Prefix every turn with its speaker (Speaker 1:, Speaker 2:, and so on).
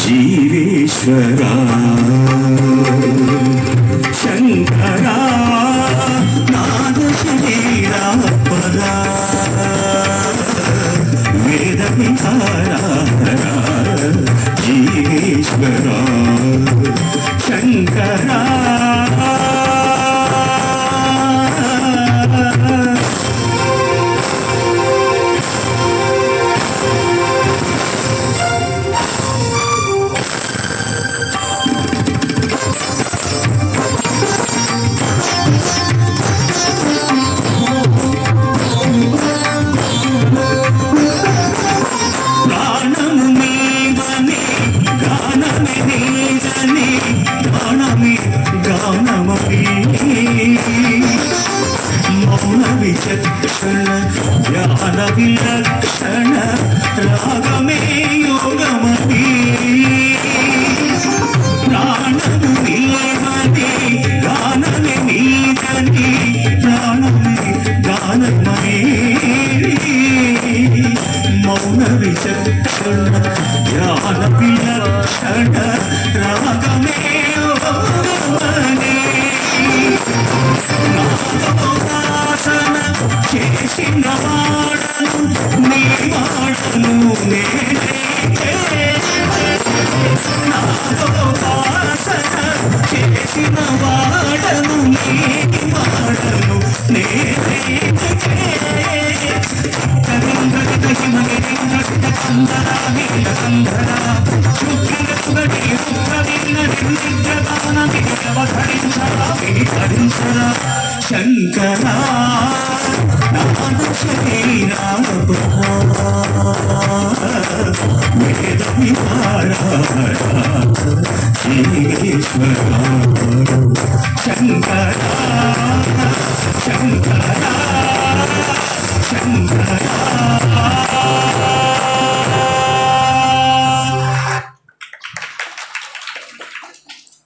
Speaker 1: జీవేశ్వరా శంకరా నాద శరీరా పరా వేద విహారా జీవేశ్వరా శంకరా మౌన విచక్షణ జ్ఞాన విలక్షణ రాగమే యోగమీ ప్రాణము నీవని గానమే నీదని ప్రాణమే గానమీ మౌన విచక్షణ జ్ఞాన విలక్షణ రాగమే యోగమీ చేసిన వాడను నీ వాడను చేసిన వాడను నీ వాడను శంకరా నాద శరీరా వేద విహారా జీవేశ్వరా శంకరా శంకరా